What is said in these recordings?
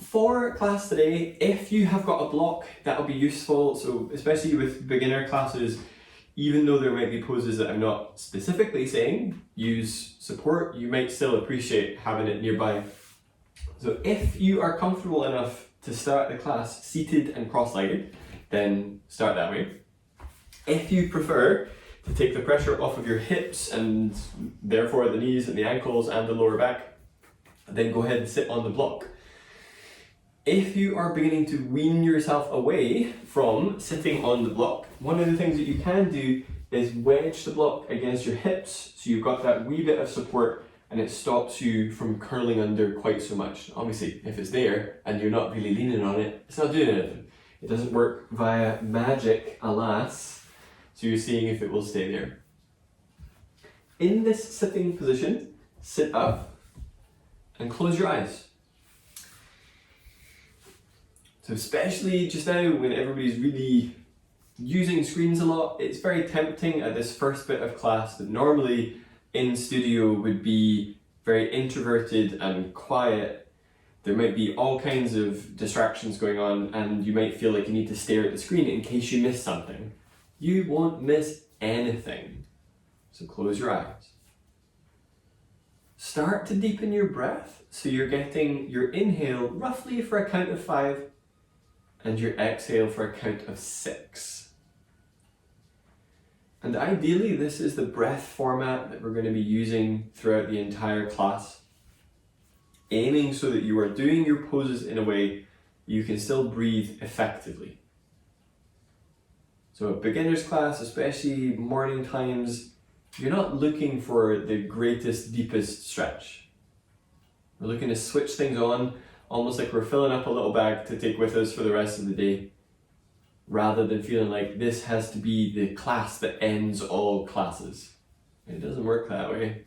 For class today, if you have got a block, that'll be useful. So especially with beginner classes, even though there might be poses that I'm not specifically saying use support, you might still appreciate having it nearby. So if you are comfortable enough to start the class seated and cross-legged, then start that way. If you prefer to take the pressure off of your hips and therefore the knees and the ankles and the lower back, then go ahead and sit on the block. If you are beginning to wean yourself away from sitting on the block, one of the things that you can do is wedge the block against your hips so you've got that wee bit of support and it stops you from curling under quite so much. Obviously, if it's there and you're not really leaning on it, it's not doing anything. It doesn't work via magic, alas, so you're seeing if it will stay there. In this sitting position, sit up and close your eyes. So especially just now when everybody's really using screens a lot, it's very tempting at this first bit of class that normally in studio would be very introverted and quiet. There might be all kinds of distractions going on and you might feel like you need to stare at the screen in case you miss something. You won't miss anything. So close your eyes. Start to deepen your breath so you're getting your inhale roughly for a count of 5 and your exhale for a count of 6. And ideally, this is the breath format that we're going to be using throughout the entire class, aiming so that you are doing your poses in a way you can still breathe effectively. So a beginner's class, especially morning times, you're not looking for the greatest, deepest stretch. We're looking to switch things on, almost like we're filling up a little bag to take with us for the rest of the day, rather than feeling like this has to be the class that ends all classes. It doesn't work that way.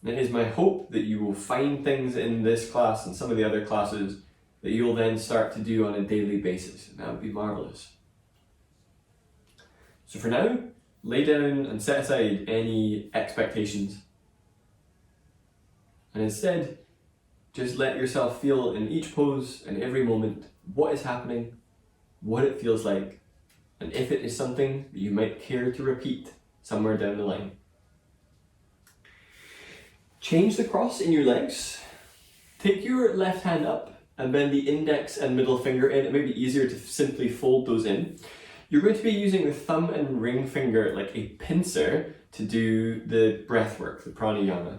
It is my hope that you will find things in this class and some of the other classes that you'll then start to do on a daily basis, and that would be marvelous. So for now, lay down and set aside any expectations. And instead, just let yourself feel in each pose and every moment what is happening, what it feels like, and if it is something that you might care to repeat somewhere down the line. Change the cross in your legs. Take your left hand up and bend the index and middle finger in. It may be easier to simply fold those in. You're going to be using the thumb and ring finger like a pincer to do the breath work, the pranayama.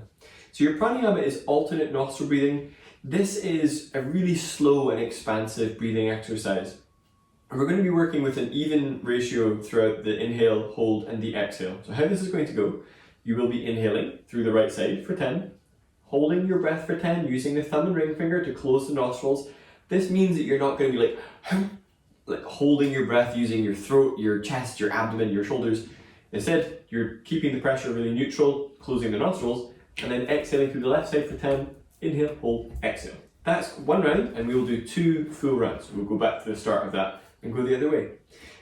So your pranayama is alternate nostril breathing. This is a really slow and expansive breathing exercise. And we're going to be working with an even ratio throughout the inhale, hold, and the exhale. So how this is going to go, you will be inhaling through the right side for 10, holding your breath for 10, using the thumb and ring finger to close the nostrils. This means that you're not going to be like holding your breath using your throat, your chest, your abdomen, your shoulders. Instead, you're keeping the pressure really neutral, closing the nostrils, and then exhaling through the left side for 10, inhale, hold, exhale. That's one round, and we will do 2 full rounds. We'll go back to the start of that and go the other way.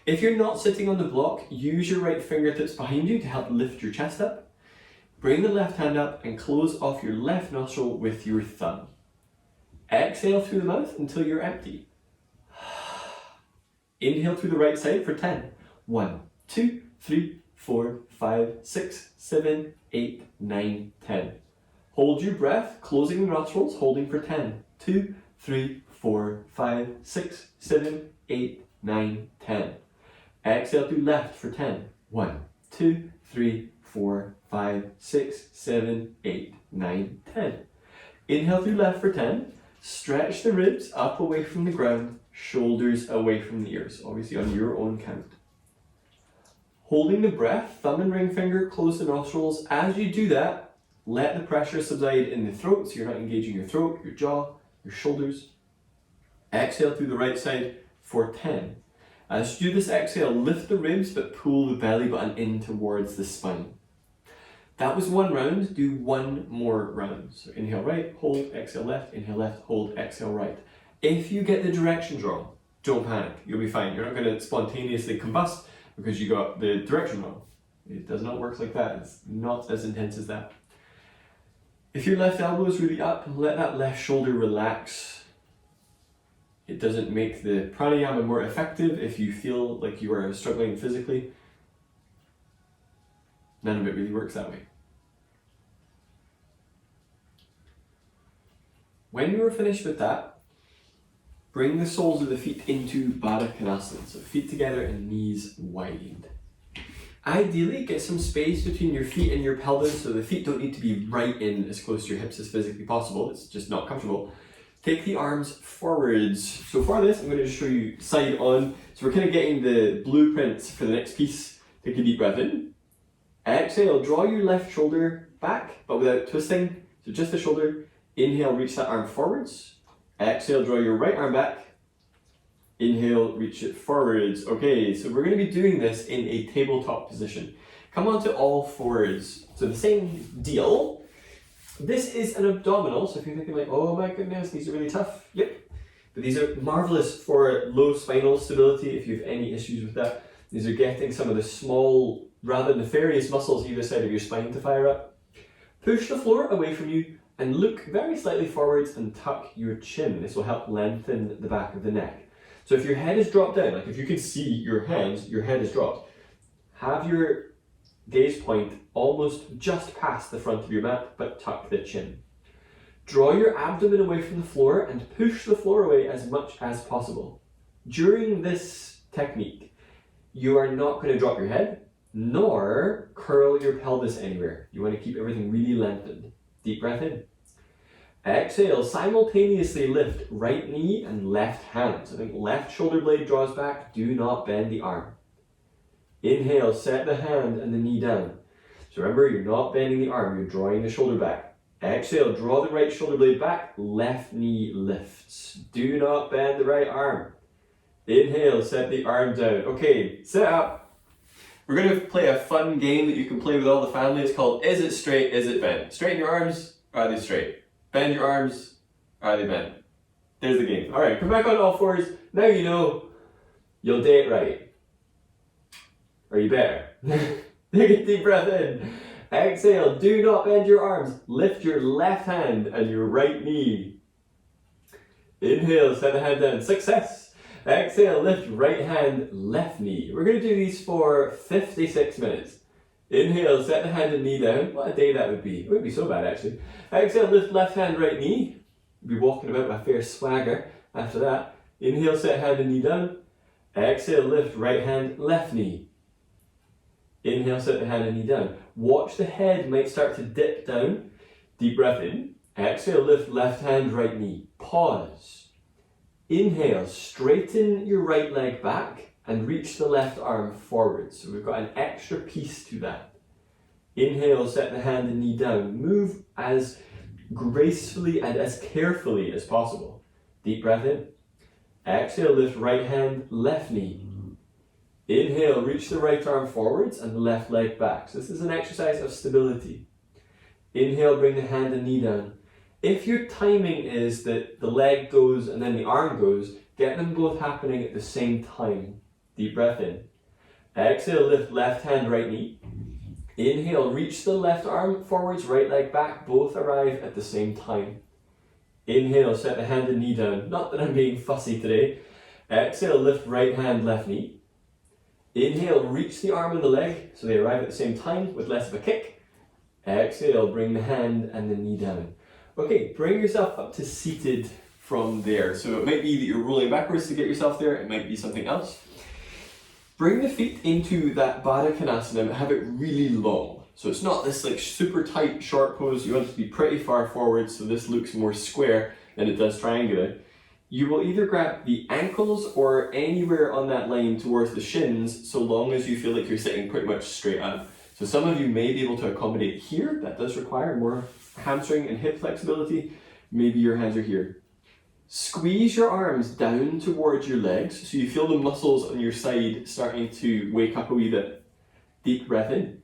If you're not sitting on the block, use your right fingertips behind you to help lift your chest up. Bring the left hand up and close off your left nostril with your thumb. Exhale through the mouth until you're empty. Inhale through the right side for 10. 1, 2, 3, 4, 5, 6, 7, 8, 9, 10. Hold your breath, closing the nostrils, holding for 10. 2, 3, 4, 5, 6, 7, 8, 9, 10. Exhale through left for 10. 1, 2, 3, 4, 5, 6, 7, 8, 9, 10. Inhale through left for 10. Stretch the ribs up away from the ground, shoulders away from the ears, obviously on your own count. Holding the breath, thumb and ring finger, close the nostrils. As you do that, let the pressure subside in the throat, so you're not engaging your throat, your jaw, your shoulders. Exhale through the right side for 10. As you do this exhale, lift the ribs but pull the belly button in towards the spine. That was one round, do one more round. So inhale right, hold, exhale left, hold, exhale right. If you get the directions wrong, don't panic, you'll be fine. You're not going to spontaneously combust because you got the direction wrong. It does not work like that, it's not as intense as that. If your left elbow is really up, let that left shoulder relax. It doesn't make the pranayama more effective if you feel like you are struggling physically. None of it really works that way. When you are finished with that, bring the soles of the feet into Baddha Konasana. So feet together and knees wide. Ideally, get some space between your feet and your pelvis, so the feet don't need to be right in as close to your hips as physically possible. It's just not comfortable. Take the arms forwards. So for this, I'm going to just show you side on. So we're kind of getting the blueprints for the next piece. Take a deep breath in. Exhale, draw your left shoulder back, but without twisting. So just the shoulder. Inhale, reach that arm forwards. Exhale, draw your right arm back. Inhale, reach it forwards. Okay, so we're going to be doing this in a tabletop position. Come onto all fours. So the same deal. This is an abdominal, so if you're thinking like, oh my goodness, these are really tough. Yep. But these are marvelous for low spinal stability if you have any issues with that. These are getting some of the small, rather nefarious muscles either side of your spine to fire up. Push the floor away from you and look very slightly forwards and tuck your chin. This will help lengthen the back of the neck. So if your head is dropped down, like if you can see your hands, your head is dropped, have your gaze point almost just past the front of your mat, but tuck the chin. Draw your abdomen away from the floor and push the floor away as much as possible. During this technique, you are not going to drop your head, nor curl your pelvis anywhere. You want to keep everything really lengthened. Deep breath in. Exhale, simultaneously lift right knee and left hand. So think left shoulder blade draws back, do not bend the arm. Inhale, set the hand and the knee down. So remember, you're not bending the arm, you're drawing the shoulder back. Exhale, draw the right shoulder blade back, left knee lifts. Do not bend the right arm. Inhale, set the arm down. Okay, sit up. We're going to play a fun game that you can play with all the family. It's called Is It Straight, Is It Bent? Straighten your arms, are they straight? Bend your arms, are they bent? There's the game. Alright, come back on all fours. Now you know you'll do it right. Or you better. Take a deep breath in. Exhale, do not bend your arms. Lift your left hand and your right knee. Inhale, set the hand down. Success. Exhale, lift right hand, left knee. We're going to do these for 56 minutes. Inhale, set the hand and knee down. What a day that would be. It wouldn't be so bad actually. Exhale, lift left hand, right knee. You'll be walking about with a fair swagger after that. Inhale, set hand and knee down. Exhale, lift right hand, left knee. Inhale, set the hand and knee down. Watch the head might start to dip down. Deep breath in. Exhale, lift left hand, right knee. Pause. Inhale, straighten your right leg back and reach the left arm forward. So we've got an extra piece to that. Inhale, set the hand and knee down. Move as gracefully and as carefully as possible. Deep breath in. Exhale, lift right hand, left knee. Inhale, reach the right arm forwards and the left leg back. So this is an exercise of stability. Inhale, bring the hand and knee down. If your timing is that the leg goes and then the arm goes, get them both happening at the same time. Deep breath in. Exhale, lift left hand, right knee. Inhale, reach the left arm forwards, right leg back. Both arrive at the same time. Inhale, set the hand and knee down. Not that I'm being fussy today. Exhale, lift right hand, left knee. Inhale, reach the arm and the leg so they arrive at the same time with less of a kick. Exhale, bring the hand and the knee down. Okay, bring yourself up to seated from there. So it might be that you're rolling backwards to get yourself there. It might be something else. Bring the feet into that Baddha Konasana but have it really long. So it's not this like super tight short pose. You want it to be pretty far forward so this looks more square than it does triangular. You will either grab the ankles or anywhere on that line towards the shins so long as you feel like you're sitting pretty much straight up. So some of you may be able to accommodate here. That does require more hamstring and hip flexibility. Maybe your hands are here. Squeeze your arms down towards your legs so you feel the muscles on your side starting to wake up a wee bit. Deep breath in.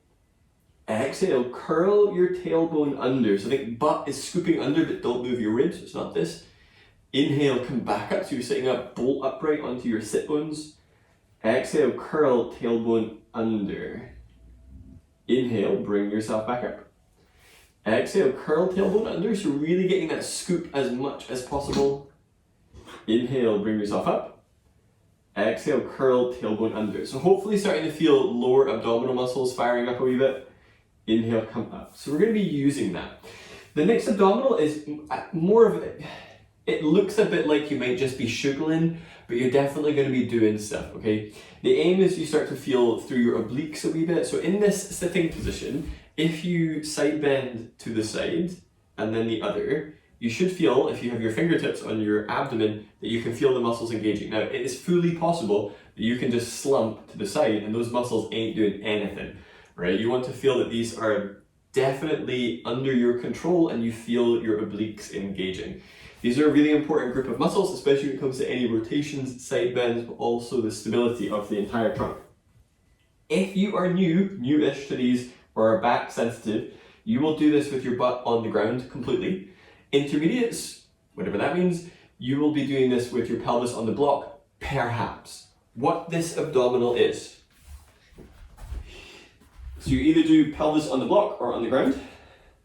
Exhale, curl your tailbone under. So think butt is scooping under but don't move your ribs. It's not this. Inhale, come back up so you're sitting up bolt upright onto your sit bones. Exhale, curl tailbone under. Inhale, bring yourself back up. Exhale, curl tailbone under, so really getting that scoop as much as possible. Inhale, bring yourself up. Exhale, curl tailbone under. So hopefully starting to feel lower abdominal muscles firing up a wee bit. Inhale, come up. So we're going to be using that. The next abdominal is more of it looks a bit like you might just be shuggling, but you're definitely going to be doing stuff, okay? The aim is you start to feel through your obliques a wee bit. So in this sitting position, if you side bend to the side and then the other, you should feel, if you have your fingertips on your abdomen, that you can feel the muscles engaging. Now, it is fully possible that you can just slump to the side and those muscles ain't doing anything, right? You want to feel that these are definitely under your control and you feel your obliques engaging. These are a really important group of muscles, especially when it comes to any rotations, side bends, but also the stability of the entire trunk. If you are newish to these, or are back sensitive, you will do this with your butt on the ground completely. Intermediates, whatever that means, you will be doing this with your pelvis on the block, perhaps. What this abdominal is. So you either do pelvis on the block or on the ground.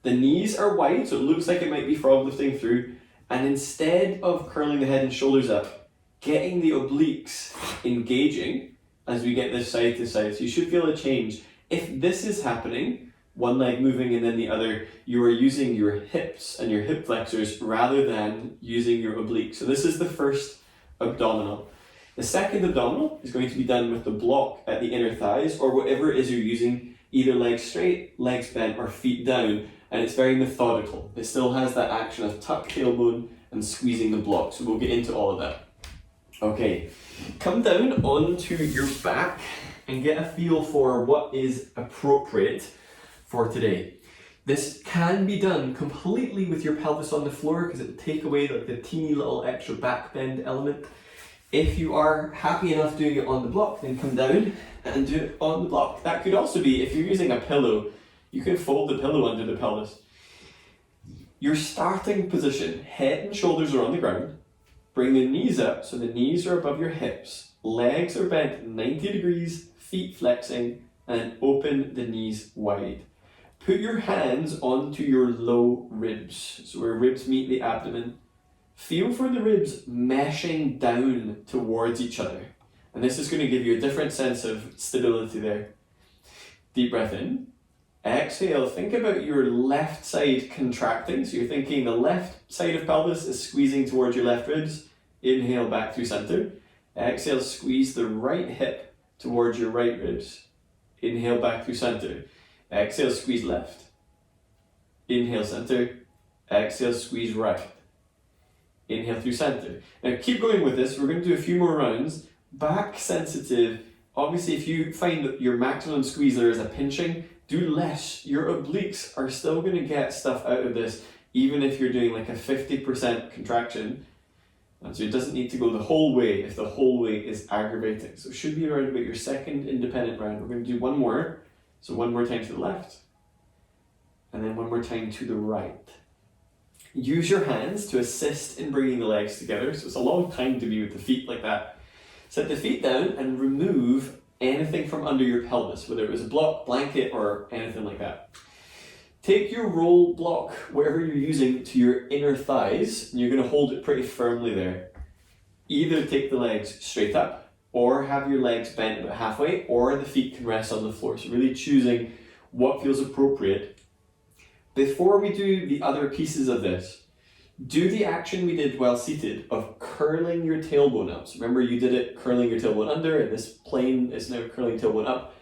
The knees are wide, so it looks like it might be frog lifting through. And instead of curling the head and shoulders up, getting the obliques engaging as we get this side to side. So you should feel a change. If this is happening, one leg moving and then the other, you are using your hips and your hip flexors rather than using your obliques. So this is the first abdominal. The second abdominal is going to be done with the block at the inner thighs or whatever it is you're using, either legs straight, legs bent, or feet down. And it's very methodical. It still has that action of tuck tailbone and squeezing the block. So we'll get into all of that. Okay, come down onto your back and get a feel for what is appropriate for today. This can be done completely with your pelvis on the floor because it will take away the teeny little extra back bend element. If you are happy enough doing it on the block, then come down and do it on the block. That could also be, if you're using a pillow, you can fold the pillow under the pelvis. Your starting position, head and shoulders are on the ground. Bring the knees up so the knees are above your hips. Legs are bent 90 degrees, feet flexing, and open the knees wide. Put your hands onto your low ribs, so where ribs meet the abdomen. Feel for the ribs meshing down towards each other. And this is going to give you a different sense of stability there. Deep breath in. Exhale, think about your left side contracting. So you're thinking the left side of pelvis is squeezing towards your left ribs. Inhale back through center. Exhale, squeeze the right hip towards your right ribs. Inhale back through center. Exhale, squeeze left. Inhale center. Exhale, squeeze right. Inhale through center. Now keep going with this. We're going to do a few more rounds. Back sensitive. Obviously, if you find that your maximum squeeze there is a pinching, do less. Your obliques are still going to get stuff out of this, even if you're doing like a 50% contraction. And so it doesn't need to go the whole way if the whole way is aggravating. So it should be around about your second independent round. We're going to do one more. So one more time to the left, and then one more time to the right. Use your hands to assist in bringing the legs together. So it's a long time to be with the feet like that. Set the feet down and remove anything from under your pelvis, whether it was a block, blanket, or anything like that. Take your roll block, whatever you're using, to your inner thighs, and you're going to hold it pretty firmly there. Either take the legs straight up, or have your legs bent about halfway, or the feet can rest on the floor. So really choosing what feels appropriate. Before we do the other pieces of this, do the action we did while seated of curling your tailbone up. So remember you did it curling your tailbone under, and this plane is now curling tailbone up.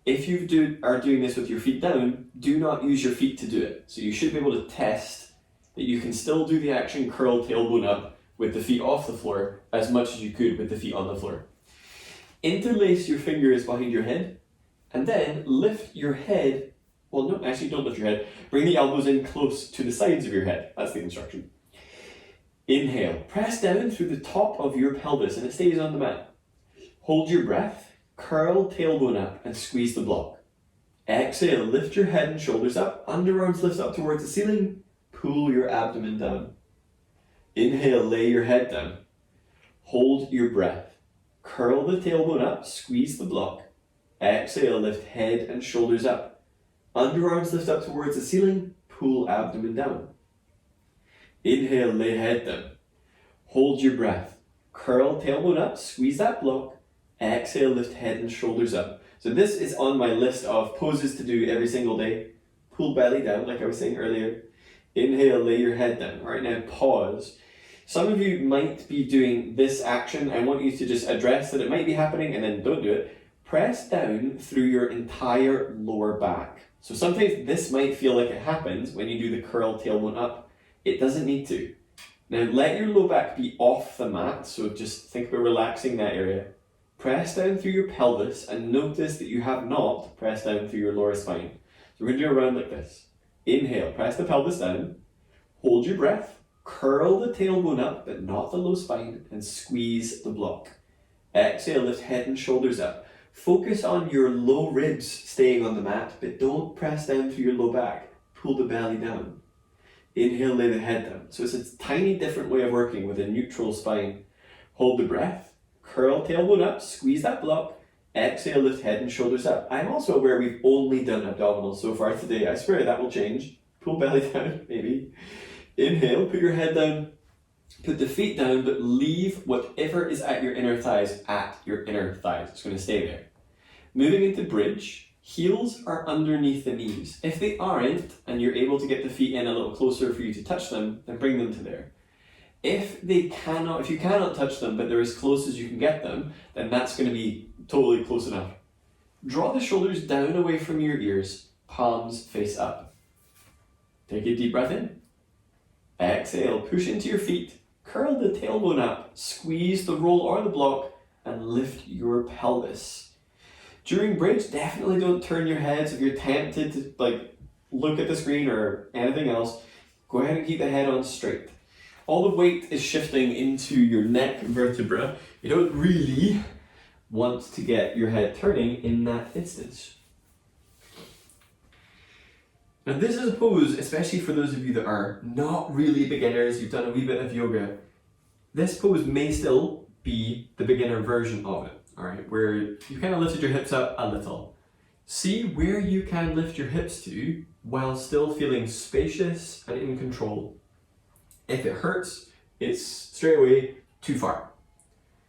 If you are doing this with your feet down, do not use your feet to do it. So you should be able to test that you can still do the action curl tailbone up with the feet off the floor as much as you could with the feet on the floor. Interlace your fingers behind your head, and then lift your head. Well, no, actually don't lift your head. Bring the elbows in close to the sides of your head. That's the instruction. Inhale. Press down through the top of your pelvis and it stays on the mat. Hold your breath. Curl tailbone up and squeeze the block. Exhale. Lift your head and shoulders up. Underarms lift up towards the ceiling. Pull your abdomen down. Inhale. Lay your head down. Hold your breath. Curl the tailbone up. Squeeze the block. Exhale. Lift head and shoulders up. Underarms lift up towards the ceiling. Pull abdomen down. Inhale, lay head down. Hold your breath. Curl tailbone up, squeeze that block. Exhale, lift head and shoulders up. So this is on my list of poses to do every single day. Pull belly down, like I was saying earlier. Inhale, lay your head down. All right, now pause. Some of you might be doing this action. I want you to just address that it might be happening and then don't do it. Press down through your entire lower back. So sometimes this might feel like it happens when you do the curl tailbone up. It doesn't need to. Now let your low back be off the mat, so just think about relaxing that area. Press down through your pelvis and notice that you have not pressed down through your lower spine. So we're going to do a round like this. Inhale, press the pelvis down, hold your breath, curl the tailbone up but not the low spine, and squeeze the block. Exhale, lift head and shoulders up. Focus on your low ribs staying on the mat, but don't press down through your low back. Pull the belly down. Inhale, lay the head down. So it's a tiny different way of working with a neutral spine. Hold the breath, curl tailbone up, squeeze that block. Exhale, lift head and shoulders up. I'm also aware we've only done abdominals so far today. I swear that will change. Pull belly down, maybe. Inhale, put your head down, put the feet down, but leave whatever is at your inner thighs at your inner thighs. It's going to stay there. Moving into bridge. Heels are underneath the knees. If they aren't, and you're able to get the feet in a little closer for you to touch them, then bring them to there. If you cannot touch them, but they're as close as you can get them, then that's going to be totally close enough. Draw the shoulders down away from your ears, palms face up. Take a deep breath in. Exhale, push into your feet, curl the tailbone up, squeeze the roll or the block, and lift your pelvis. During bridge, definitely don't turn your heads if you're tempted to look at the screen or anything else. Go ahead and keep the head on straight. All the weight is shifting into your neck vertebra. You don't really want to get your head turning in that instance. Now this is a pose, especially for those of you that are not really beginners, you've done a wee bit of yoga. This pose may still be the beginner version of it. Alright, where you kind of lifted your hips up a little. See where you can lift your hips to while still feeling spacious and in control. If it hurts, it's straight away too far.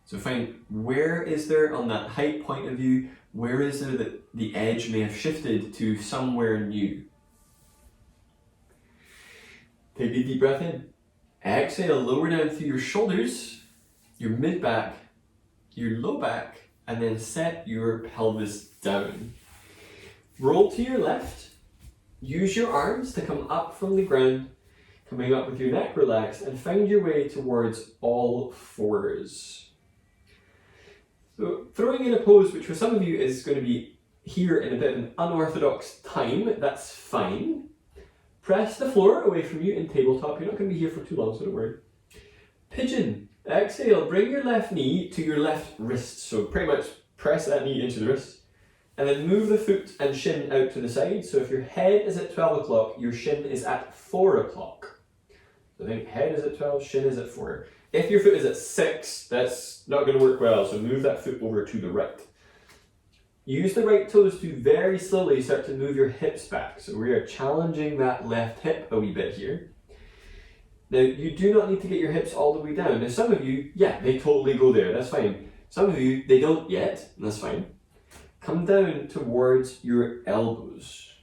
So find where is there on that height point of view, where is there that the edge may have shifted to somewhere new. Take a deep breath in. Exhale, lower down through your shoulders, your mid-back, your low back, and then set your pelvis down. Roll to your left. Use your arms to come up from the ground, coming up with your neck relaxed, and find your way towards all fours. So throwing in a pose which for some of you is going to be here in a bit of an unorthodox time, that's fine. Press the floor away from you in tabletop. You're not going to be here for too long, so don't worry. Pigeon. Exhale, bring your left knee to your left wrist. So pretty much press that knee into the wrist. And then move the foot and shin out to the side. So if your head is at 12 o'clock, your shin is at 4 o'clock. So I think head is at 12, shin is at 4. If your foot is at 6, that's not going to work well. So move that foot over to the right. Use the right toes to very slowly start to move your hips back. So we are challenging that left hip a wee bit here. Now, you do not need to get your hips all the way down. Now, some of you, yeah, they totally go there, that's fine. Some of you, they don't yet, and that's fine. Come down towards your elbows.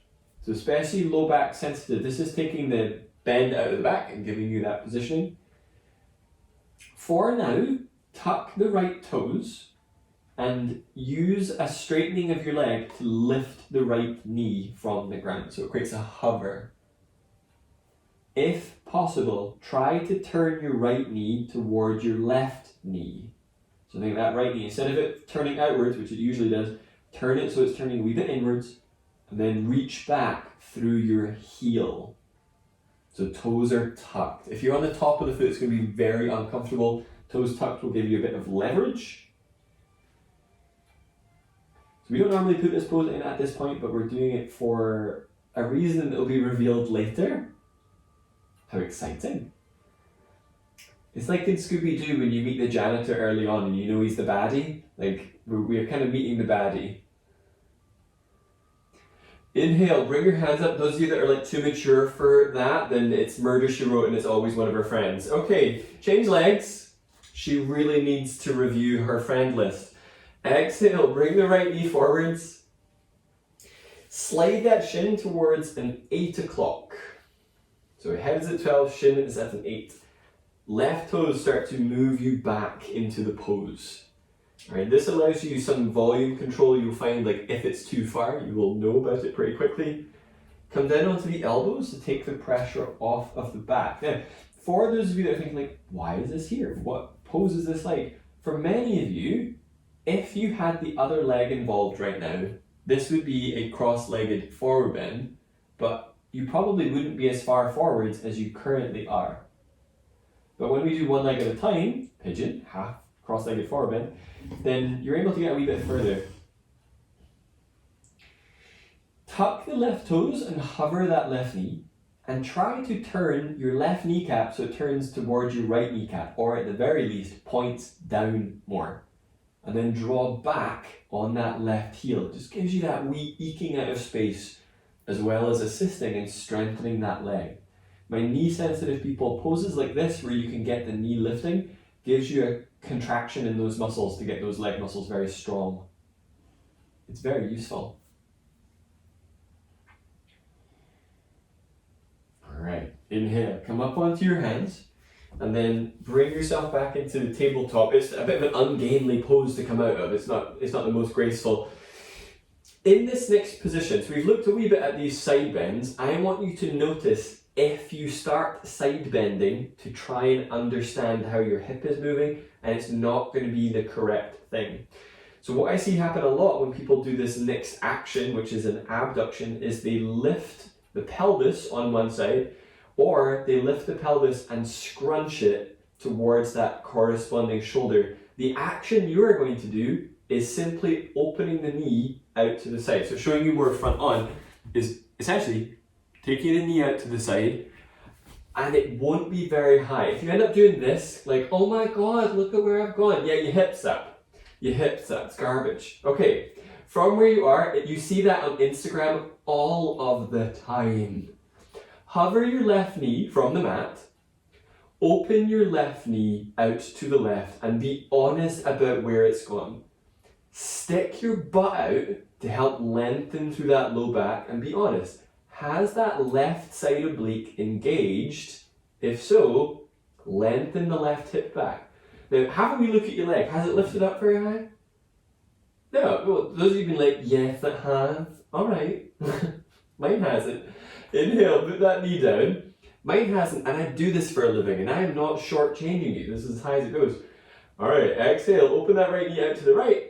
So especially low back sensitive, this is taking the bend out of the back and giving you that positioning. For now, tuck the right toes and use a straightening of your leg to lift the right knee from the ground. So it creates a hover. If possible, try to turn your right knee towards your left knee. So think that right knee, instead of it turning outwards, which it usually does, turn it so it's turning a wee bit inwards, and then reach back through your heel. So toes are tucked. If you're on the top of the foot, it's going to be very uncomfortable. Toes tucked will give you a bit of leverage. So we don't normally put this pose in at this point, but we're doing it for a reason that will be revealed later. How exciting. It's like in Scooby-Doo when you meet the janitor early on and you know he's the baddie. Like, we're kind of meeting the baddie. Inhale, bring your hands up. Those of you that are like too mature for that, then it's Murder, She Wrote and it's always one of her friends. Okay, change legs. She really needs to review her friend list. Exhale, bring the right knee forwards. Slide that shin towards an 8 o'clock. So head is at 12, shin is at an 8. Left toes start to move you back into the pose. All right, this allows you some volume control. You'll find like if it's too far, you will know about it pretty quickly. Come down onto the elbows to take the pressure off of the back. Now, for those of you that are thinking like, why is this here? What pose is this like? For many of you, if you had the other leg involved right now, this would be a cross-legged forward bend, but you probably wouldn't be as far forwards as you currently are. But when we do one leg at a time, pigeon, half cross-legged forward bend, then you're able to get a wee bit further. Tuck the left toes and hover that left knee, and try to turn your left kneecap so it turns towards your right kneecap, or at the very least, points down more. And then draw back on that left heel. It just gives you that wee eking out of space, as well as assisting in strengthening that leg. My knee-sensitive people, poses like this where you can get the knee lifting, gives you a contraction in those muscles to get those leg muscles very strong. It's very useful. All right, inhale, come up onto your hands, and then bring yourself back into the tabletop. It's a bit of an ungainly pose to come out of. It's not the most graceful. In this next position, so we've looked a wee bit at these side bends. I want you to notice if you start side bending to try and understand how your hip is moving, and it's not going to be the correct thing. So what I see happen a lot when people do this next action, which is an abduction, is they lift the pelvis on one side, or they lift the pelvis and scrunch it towards that corresponding shoulder. The action you are going to do is simply opening the knee out to the side. So showing you more front on is essentially taking the knee out to the side, and it won't be very high. If you end up doing this, like, oh my God, look at where I've gone. Yeah, your hips up. Your hips up, it's garbage. Okay, from where you are, you see that on Instagram all of the time. Hover your left knee from the mat, open your left knee out to the left, and be honest about where it's gone. Stick your butt out to help lengthen through that low back, and be honest. Has that left side oblique engaged? If so, lengthen the left hip back. Now, have a wee look at your leg. Has it lifted up very high? No. Well, those of you have been like, yes, it has. All right. Mine hasn't. Inhale, put that knee down. Mine hasn't, and I do this for a living, and I am not shortchanging you. This is as high as it goes. All right, exhale, open that right knee out to the right.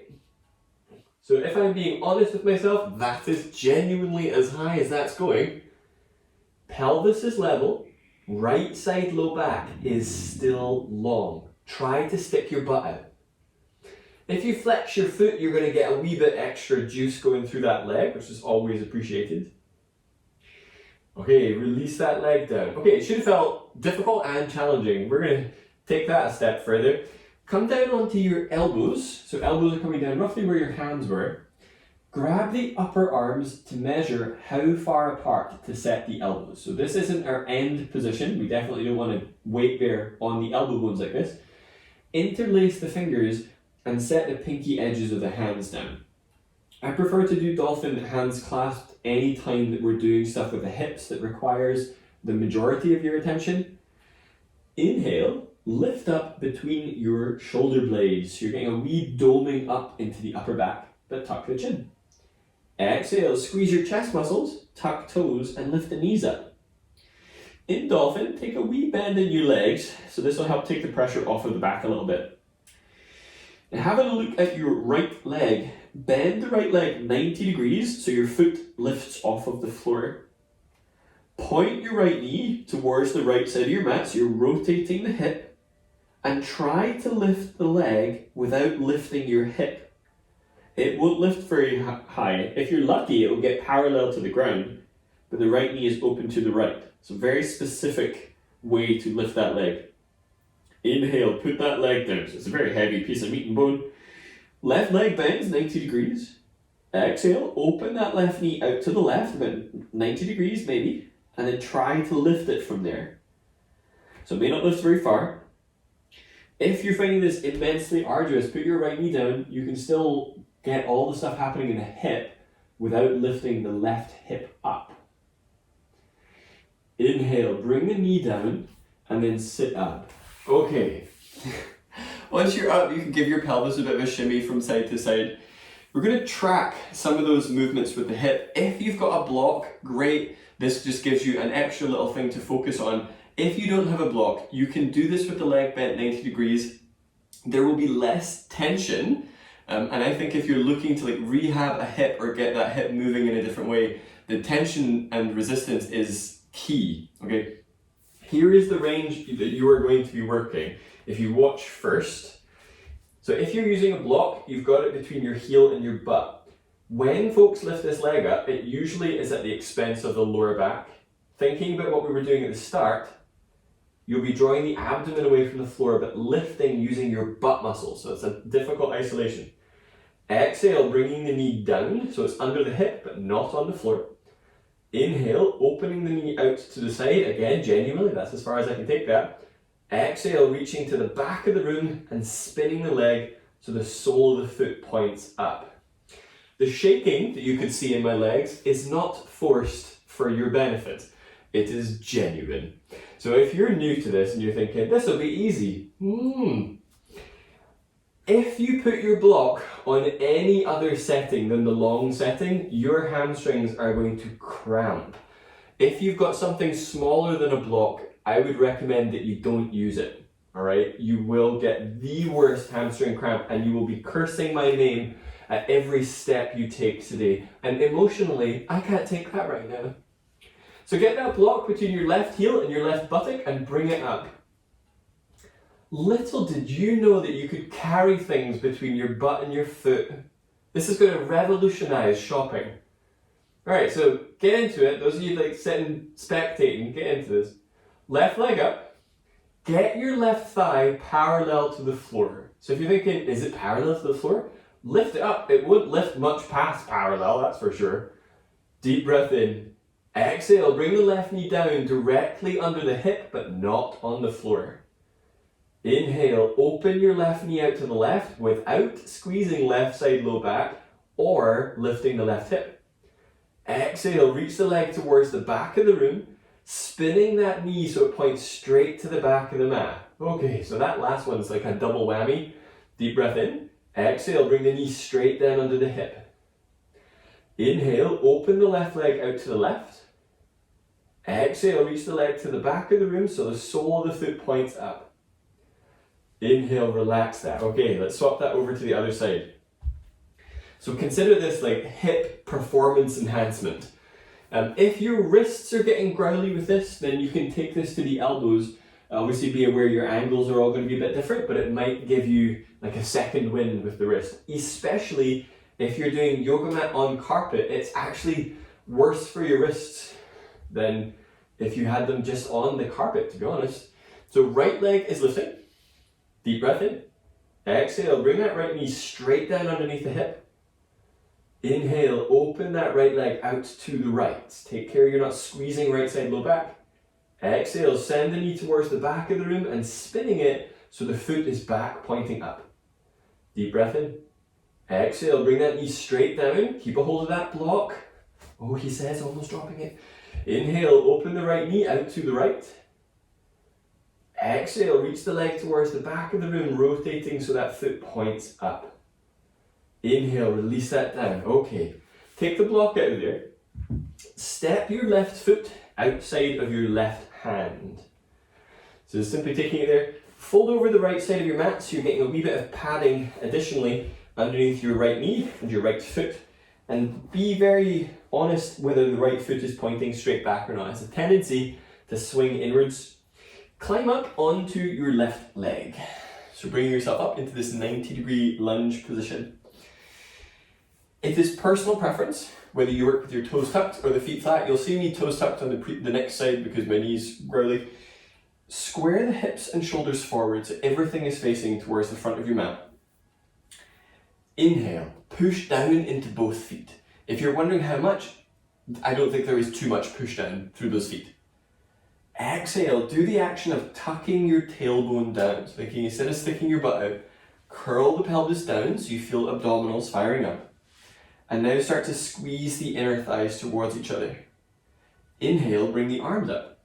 So if I'm being honest with myself, that is genuinely as high as that's going. Pelvis is level, right side low back is still long. Try to stick your butt out. If you flex your foot, you're going to get a wee bit extra juice going through that leg, which is always appreciated. Okay, release that leg down. Okay, it should have felt difficult and challenging. We're going to take that a step further. Come down onto your elbows. So elbows are coming down roughly where your hands were. Grab the upper arms to measure how far apart to set the elbows. So this isn't our end position. We definitely don't want to weight bear on the elbow bones like this. Interlace the fingers and set the pinky edges of the hands down. I prefer to do dolphin hands clasped any time that we're doing stuff with the hips that requires the majority of your attention. Inhale. Lift up between your shoulder blades. So you're getting a wee doming up into the upper back, but tuck the chin. Exhale, squeeze your chest muscles, tuck toes, and lift the knees up. In dolphin, take a wee bend in your legs, so this will help take the pressure off of the back a little bit. And having a look at your right leg, bend the right leg 90 degrees so your foot lifts off of the floor. Point your right knee towards the right side of your mat, so you're rotating the hip. And try to lift the leg without lifting your hip. It won't lift very high. If you're lucky, it will get parallel to the ground, but the right knee is open to the right. So very specific way to lift that leg. Inhale, put that leg down. So it's a very heavy piece of meat and bone. Left leg bends 90 degrees. Exhale, open that left knee out to the left, about 90 degrees maybe, and then try to lift it from there. So it may not lift very far. If you're finding this immensely arduous, put your right knee down. You can still get all the stuff happening in the hip without lifting the left hip up. Inhale, bring the knee down and then sit up. Okay. Once you're up, you can give your pelvis a bit of a shimmy from side to side. We're going to track some of those movements with the hip. If you've got a block, great. This just gives you an extra little thing to focus on. If you don't have a block, you can do this with the leg bent 90 degrees. There will be less tension. And I think if you're looking to like rehab a hip or get that hip moving in a different way, the tension and resistance is key. Okay. Here is the range that you are going to be working. If you watch first, so if you're using a block, you've got it between your heel and your butt. When folks lift this leg up, it usually is at the expense of the lower back. Thinking about what we were doing at the start, you'll be drawing the abdomen away from the floor, but lifting using your butt muscles. So it's a difficult isolation. Exhale, bringing the knee down, so it's under the hip, but not on the floor. Inhale, opening the knee out to the side. Again, genuinely, that's as far as I can take that. Exhale, reaching to the back of the room and spinning the leg so the sole of the foot points up. The shaking that you could see in my legs is not forced for your benefit. It is genuine. So if you're new to this and you're thinking, this will be easy. If you put your block on any other setting than the long setting, your hamstrings are going to cramp. If you've got something smaller than a block, I would recommend that you don't use it, all right? You will get the worst hamstring cramp and you will be cursing my name at every step you take today. And emotionally, I can't take that right now. So get that block between your left heel and your left buttock and bring it up. Little did you know that you could carry things between your butt and your foot. This is going to revolutionize shopping. All right, so get into it. Those of you like sitting spectating, get into this. Left leg up. Get your left thigh parallel to the floor. So if you're thinking, is it parallel to the floor? Lift it up. It won't lift much past parallel, that's for sure. Deep breath in. Exhale, bring the left knee down directly under the hip, but not on the floor. Inhale, open your left knee out to the left without squeezing left side low back or lifting the left hip. Exhale, reach the leg towards the back of the room, spinning that knee so it points straight to the back of the mat. Okay, so that last one's like a double whammy. Deep breath in. Exhale, bring the knee straight down under the hip. Inhale, open the left leg out to the left. Exhale, reach the leg to the back of the room so the sole of the foot points up. Inhale, relax that. Okay, let's swap that over to the other side. So consider this like hip performance enhancement. If your wrists are getting growly with this, then you can take this to the elbows. Obviously be aware your angles are all going to be a bit different, but it might give you like a second wind with the wrist. Especially if you're doing yoga mat on carpet, it's actually worse for your wrists than if you had them just on the carpet, to be honest. So right leg is lifting. Deep breath in. Exhale, bring that right knee straight down underneath the hip. Inhale, open that right leg out to the right. Take care you're not squeezing right side low back. Exhale, send the knee towards the back of the room and spinning it so the foot is back pointing up. Deep breath in. Exhale, bring that knee straight down. Keep a hold of that block. Oh, he says, almost dropping it. Inhale, open the right knee out to the right. Exhale, reach the leg towards the back of the room, rotating so that foot points up. Inhale, release that down. Okay, take the block out of there. Step your left foot outside of your left hand. So just simply taking it there. Fold over the right side of your mat so you're getting a wee bit of padding additionally underneath your right knee and your right foot. And be very honest whether the right foot is pointing straight back or not. It's a tendency to swing inwards. Climb up onto your left leg. So bringing yourself up into this 90-degree lunge position. It is personal preference, whether you work with your toes tucked or the feet flat. You'll see me toes tucked on the next side because my knees growly. Square the hips and shoulders forward so everything is facing towards the front of your mat. Inhale, push down into both feet. If you're wondering how much, I don't think there is too much push down through those feet. Exhale, do the action of tucking your tailbone down. So thinking instead of sticking your butt out, curl the pelvis down so you feel abdominals firing up. And now start to squeeze the inner thighs towards each other. Inhale, bring the arms up.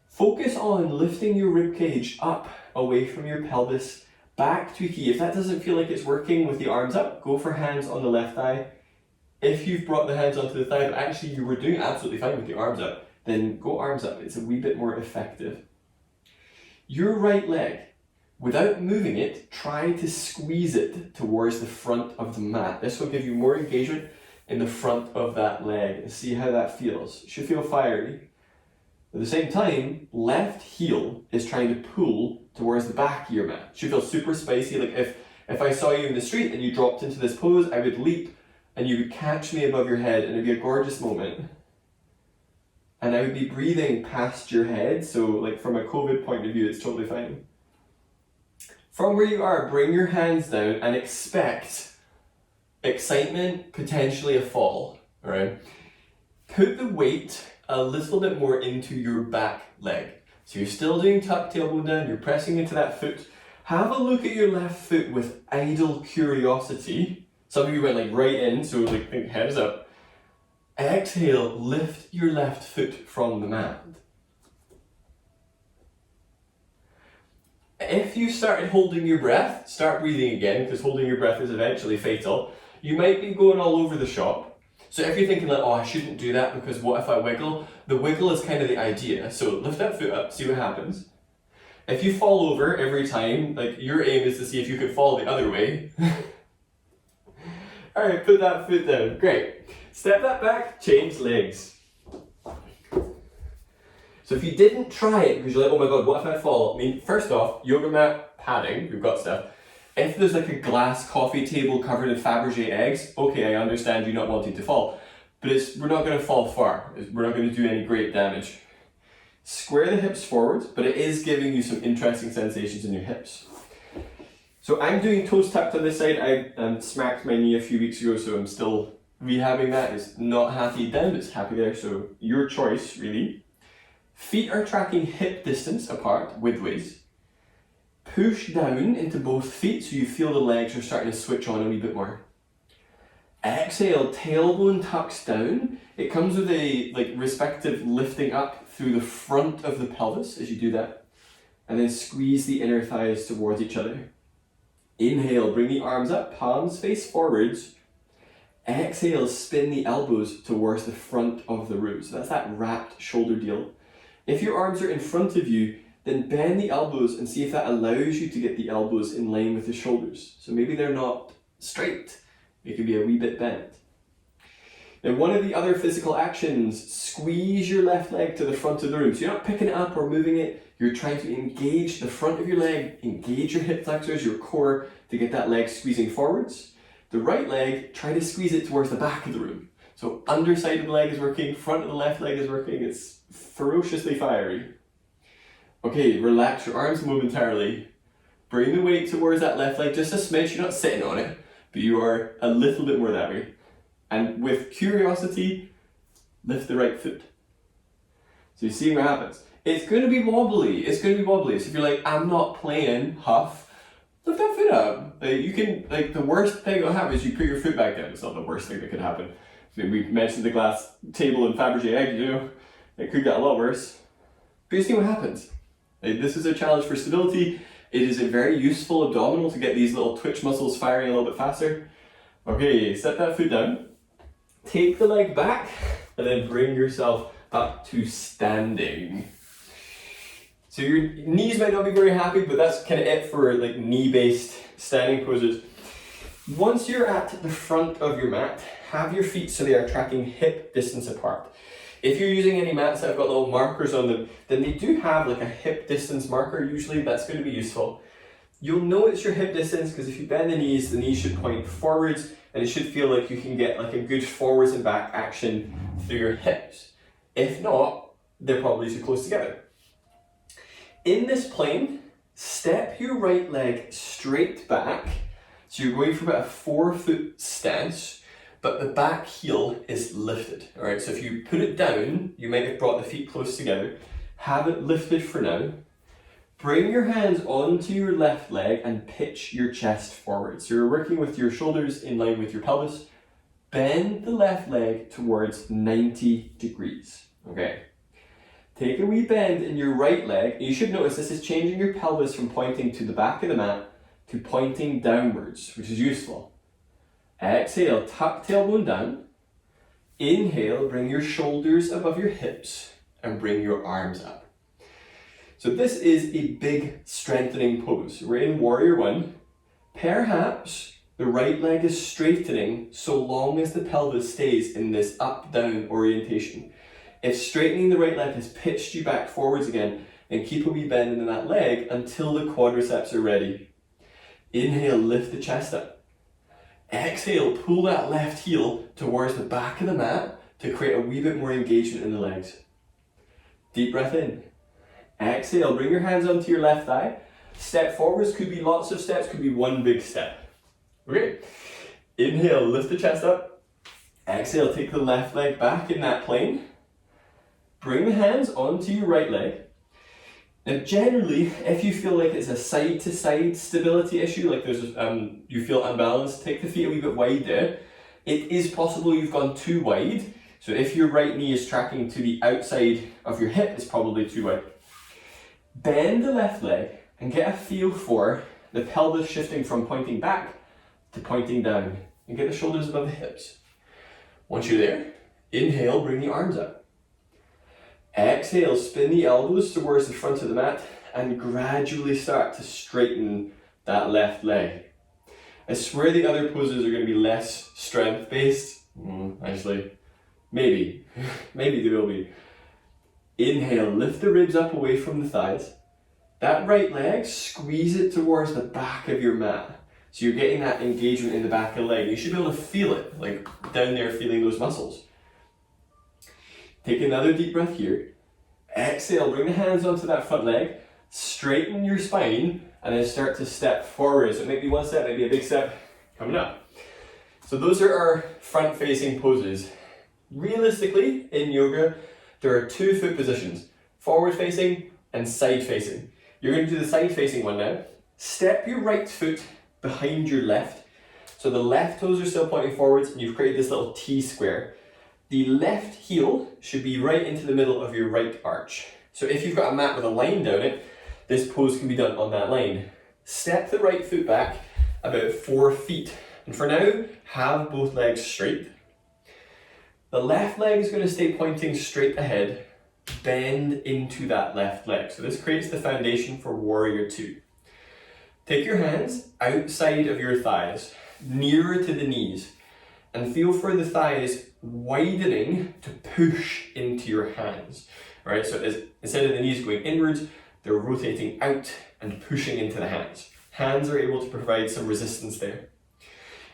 Focus on lifting your ribcage up away from your pelvis, back to key. If that doesn't feel like it's working with the arms up, go for hands on the left thigh. If you've brought the hands onto the thigh, but actually you were doing absolutely fine with the arms up, then go arms up. It's a wee bit more effective. Your right leg, without moving it, try to squeeze it towards the front of the mat. This will give you more engagement in the front of that leg and see how that feels. It should feel fiery. At the same time, left heel is trying to pull towards the back of your mat. It should feel super spicy. Like if I saw you in the street and you dropped into this pose, I would leap and you would catch me above your head and it'd be a gorgeous moment. And I would be breathing past your head, so like from a COVID point of view, it's totally fine. From where you are, bring your hands down and expect excitement, potentially a fall, all right? Put the weight a little bit more into your back leg. So you're still doing tuck tailbone down, you're pressing into that foot. Have a look at your left foot with idle curiosity. Some of you went like right in, so like think head is up. Exhale, lift your left foot from the mat. If you started holding your breath, start breathing again, because holding your breath is eventually fatal. You might be going all over the shop. So if you're thinking like, oh, I shouldn't do that because what if I wiggle? The wiggle is kind of the idea. So lift that foot up, see what happens. If you fall over every time, like your aim is to see if you could fall the other way. All right, put that foot down, great. Step that back, change legs. So if you didn't try it because you're like, oh my God, what if I fall? I mean, first off, yoga mat, padding, we've got stuff. If there's like a glass coffee table covered in Fabergé eggs, okay, I understand you not wanting to fall, but we're not going to fall far. We're not going to do any great damage. Square the hips forward, but it is giving you some interesting sensations in your hips. So I'm doing toes tucked on this side. I smacked my knee a few weeks ago, so I'm still rehabbing that. It's not happy down, it's happy there, so your choice really. Feet are tracking hip distance apart widthways. Push down into both feet so you feel the legs are starting to switch on a wee bit more. Exhale, tailbone tucks down. It comes with a respective lifting up through the front of the pelvis as you do that. And then squeeze the inner thighs towards each other. Inhale, bring the arms up, palms face forwards. Exhale, spin the elbows towards the front of the room. So that's that wrapped shoulder deal. If your arms are in front of you, then bend the elbows and see if that allows you to get the elbows in line with the shoulders. So maybe they're not straight, they can be a wee bit bent. Now one of the other physical actions, squeeze your left leg to the front of the room. So you're not picking it up or moving it, you're trying to engage the front of your leg, engage your hip flexors, your core to get that leg squeezing forwards. The right leg, try to squeeze it towards the back of the room. So underside of the leg is working, front of the left leg is working, it's ferociously fiery. Okay, relax your arms momentarily. Bring the weight towards that left leg, just a smidge, you're not sitting on it, but you are a little bit more that way. And with curiosity, lift the right foot. So you see what happens. It's going to be wobbly, So if you're like, I'm not playing, huff, lift that foot up. The worst thing that'll happen is you put your foot back down. It's not the worst thing that could happen. We mentioned the glass table and Fabergé egg, it could get a lot worse. But you see what happens. This is a challenge for stability. It is a very useful abdominal to get these little twitch muscles firing a little bit faster. Okay, set that foot down. Take the leg back and then bring yourself up to standing. So your knees might not be very happy, but that's kind of it for knee-based standing poses. Once you're at the front of your mat, have your feet so they are tracking hip distance apart. If you're using any mats that have got little markers on them, then they do have a hip distance marker usually. That's going to be useful. You'll know it's your hip distance because if you bend the knees should point forwards and it should feel like you can get a good forwards and back action through your hips. If not, they're probably too close together. In this plane, step your right leg straight back. So you're going for about a 4-foot stance. but the back heel is lifted. All right, so if you put it down, you might have brought the feet close together. Have it lifted for now. Bring your hands onto your left leg and pitch your chest forward. So you're working with your shoulders in line with your pelvis. Bend the left leg towards 90 degrees. Okay. Take a wee bend in your right leg. You should notice this is changing your pelvis from pointing to the back of the mat to pointing downwards, which is useful. Exhale, tuck tailbone down. Inhale, bring your shoulders above your hips and bring your arms up. So this is a big strengthening pose. We're in Warrior One. Perhaps the right leg is straightening so long as the pelvis stays in this up-down orientation. If straightening the right leg has pitched you back forwards again, then keep a wee bend in that leg until the quadriceps are ready. Inhale, lift the chest up. Exhale, pull that left heel towards the back of the mat to create a wee bit more engagement in the legs. Deep breath in. Exhale, bring your hands onto your left thigh. Step forwards, could be lots of steps, could be one big step. Okay. Inhale, lift the chest up. Exhale, take the left leg back in that plane. Bring the hands onto your right leg. Now generally, if you feel like it's a side to side stability issue, like there's you feel unbalanced, take the feet a wee bit wider. It is possible you've gone too wide. So if your right knee is tracking to the outside of your hip, it's probably too wide. Bend the left leg and get a feel for the pelvis shifting from pointing back to pointing down, and get the shoulders above the hips. Once you're there, inhale, bring the arms up. Exhale, spin the elbows towards the front of the mat and gradually start to straighten that left leg. I swear the other poses are going to be less strength based. Actually, maybe they will be. Inhale, lift the ribs up away from the thighs. That right leg, squeeze it towards the back of your mat. So you're getting that engagement in the back of the leg. You should be able to feel it, like down there, feeling those muscles. Take another deep breath here. Exhale, bring the hands onto that front leg. Straighten your spine and then start to step forward. So it might be one step, maybe a big step coming up. So those are our front facing poses. Realistically, in yoga, there are 2 foot positions, forward facing and side facing. You're going to do the side facing one now. Step your right foot behind your left. So the left toes are still pointing forwards and you've created this little T square. The left heel should be right into the middle of your right arch. So if you've got a mat with a line down it, this pose can be done on that line. Step the right foot back about 4 feet. And for now, have both legs straight. The left leg is going to stay pointing straight ahead. Bend into that left leg. So this creates the foundation for Warrior Two. Take your hands outside of your thighs, nearer to the knees, and feel for the thighs widening to push into your hands. All right, so instead of the knees going inwards, they're rotating out and pushing into the hands. Hands are able to provide some resistance there.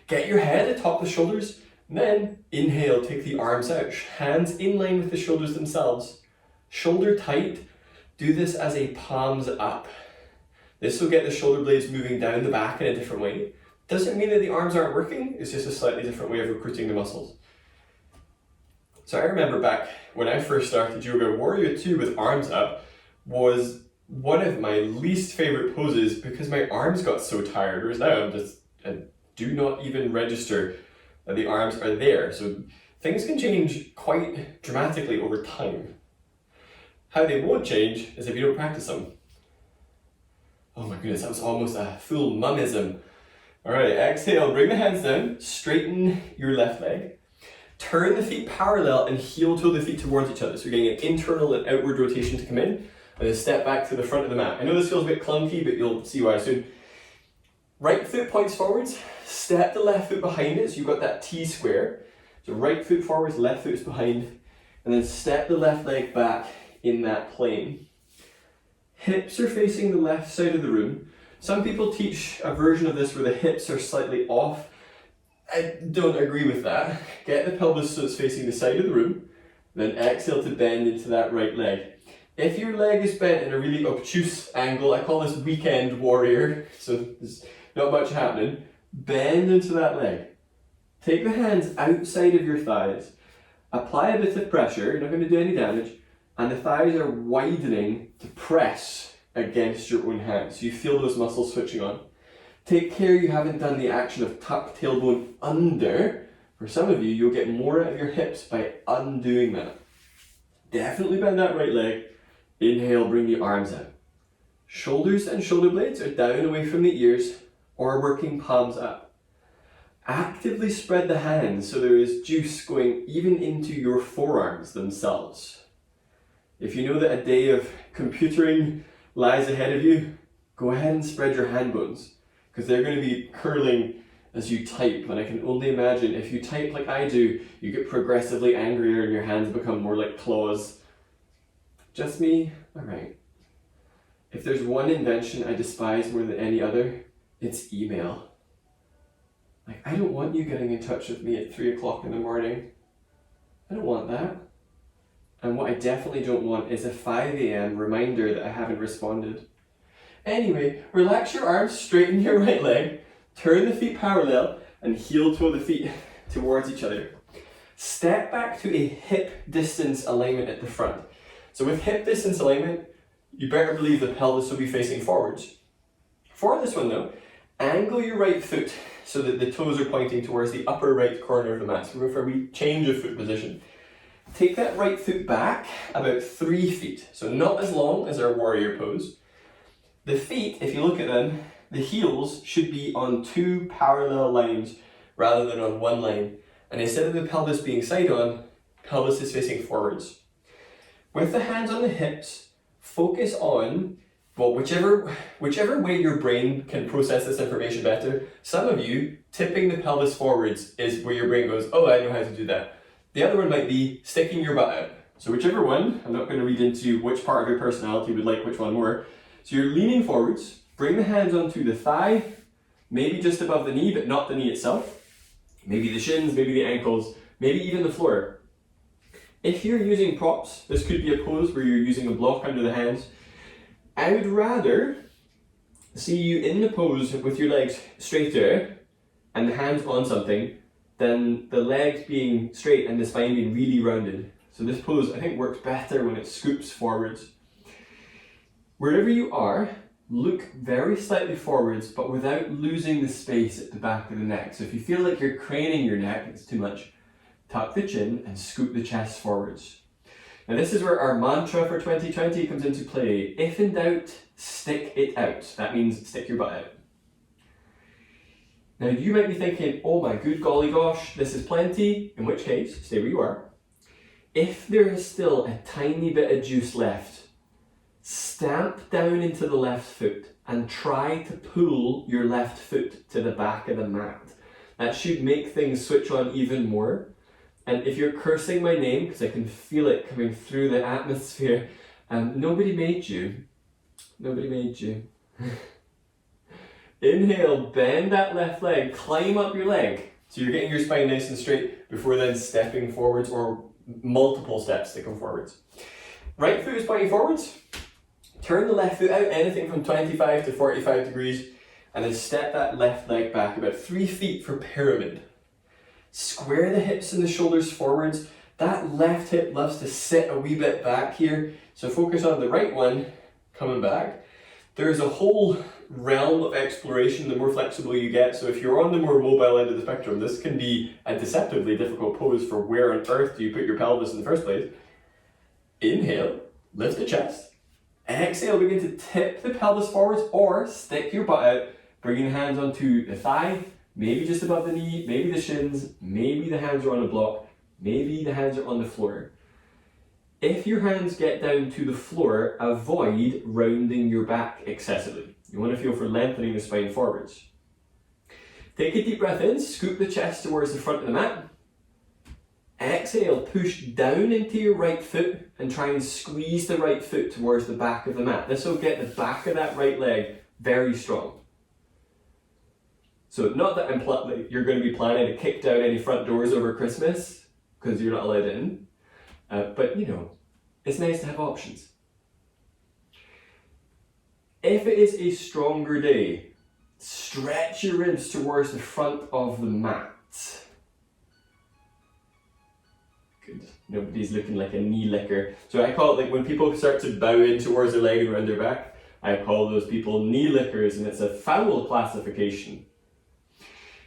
Get your head atop the shoulders, and then inhale, take the arms out. Hands in line with the shoulders themselves. Shoulder tight. Do this as a palms up. This will get the shoulder blades moving down the back in a different way. Doesn't mean that the arms aren't working, it's just a slightly different way of recruiting the muscles. So I remember back when I first started yoga, Warrior Two with arms up was one of my least favorite poses because my arms got so tired, whereas now I do not even register that the arms are there. So things can change quite dramatically over time. How they won't change is if you don't practice them. Oh my goodness, that was almost a full mummism. All right, exhale, bring the hands down, straighten your left leg. Turn the feet parallel and heel toe the feet towards each other. So you're getting an internal and outward rotation to come in, and then step back to the front of the mat. I know this feels a bit clunky, but you'll see why soon. Right foot points forwards, step the left foot behind it, so you've got that T square. So right foot forwards, left foot is behind, and then step the left leg back in that plane. Hips are facing the left side of the room. Some people teach a version of this where the hips are slightly off. I don't agree with that. Get the pelvis so it's facing the side of the room, then exhale to bend into that right leg. If your leg is bent in a really obtuse angle, I call this weekend warrior, so there's not much happening, bend into that leg. Take the hands outside of your thighs. Apply a bit of pressure, you're not going to do any damage, and the thighs are widening to press against your own hands. So you feel those muscles switching on. Take care you haven't done the action of tuck tailbone under. For some of you, you'll get more out of your hips by undoing that. Definitely bend that right leg. Inhale, bring the arms out. Shoulders and shoulder blades are down away from the ears or working palms up. Actively spread the hands so there is juice going even into your forearms themselves. If you know that a day of computering lies ahead of you, go ahead and spread your hand bones, because they're going to be curling as you type, and I can only imagine if you type like I do, you get progressively angrier and your hands become more like claws. Just me? Alright. If there's one invention I despise more than any other, it's email. Like, I don't want you getting in touch with me at 3 o'clock in the morning. I don't want that. And what I definitely don't want is a 5 a.m. reminder that I haven't responded. Anyway, relax your arms, straighten your right leg, turn the feet parallel, and heel toe the feet towards each other. Step back to a hip distance alignment at the front. So with hip distance alignment, you better believe the pelvis will be facing forwards. For this one though, angle your right foot so that the toes are pointing towards the upper right corner of the mat. So for a wee change of foot position. Take that right foot back about 3 feet, so not as long as our warrior pose. The feet, if you look at them, the heels should be on 2 parallel lines rather than on 1 line. And instead of the pelvis being side on, pelvis is facing forwards. With the hands on the hips, focus on, well, whichever way your brain can process this information better. Some of you, tipping the pelvis forwards is where your brain goes, oh, I know how to do that. The other one might be sticking your butt out. So whichever one, I'm not going to read into which part of your personality would like which one more. So you're leaning forwards, bring the hands onto the thigh, maybe just above the knee, but not the knee itself. Maybe the shins, maybe the ankles, maybe even the floor. If you're using props, this could be a pose where you're using a block under the hands. I would rather see you in the pose with your legs straighter and the hands on something than the legs being straight and the spine being really rounded. So this pose, I think, works better when it scoops forwards. Wherever you are, look very slightly forwards, but without losing the space at the back of the neck. So if you feel like you're craning your neck, it's too much, tuck the chin and scoop the chest forwards. Now this is where our mantra for 2020 comes into play. If in doubt, stick it out. That means stick your butt out. Now you might be thinking, oh my good golly gosh, this is plenty, in which case, stay where you are. If there is still a tiny bit of juice left, stamp down into the left foot and try to pull your left foot to the back of the mat. That should make things switch on even more. And if you're cursing my name, because I can feel it coming through the atmosphere, nobody made you. Nobody made you. Inhale, bend that left leg, climb up your leg. So you're getting your spine nice and straight before then stepping forwards, or multiple steps to come forwards. Right foot is pointing forwards. Turn the left foot out anything from 25 to 45 degrees, and then step that left leg back about 3 feet for pyramid. Square the hips and the shoulders forwards. That left hip loves to sit a wee bit back here, so focus on the right one coming back. There's a whole realm of exploration the more flexible you get, so if you're on the more mobile end of the spectrum, this can be a deceptively difficult pose for where on earth do you put your pelvis in the first place. Inhale, lift the chest. Exhale, begin to tip the pelvis forwards or stick your butt out, bringing the hands onto the thigh, maybe just above the knee, maybe the shins, maybe the hands are on a block, maybe the hands are on the floor. If your hands get down to the floor, avoid rounding your back excessively. You want to feel for lengthening the spine forwards. Take a deep breath in, scoop the chest towards the front of the mat. Exhale, push down into your right foot and try and squeeze the right foot towards the back of the mat. This will get the back of that right leg very strong. So not that you're going to be planning to kick down any front doors over Christmas, because you're not allowed in. But you know, it's nice to have options. If it is a stronger day, stretch your ribs towards the front of the mat. Good. Nobody's looking like a knee licker. So I call it, like when people start to bow in towards their leg and around their back, I call those people knee lickers, and it's a foul classification.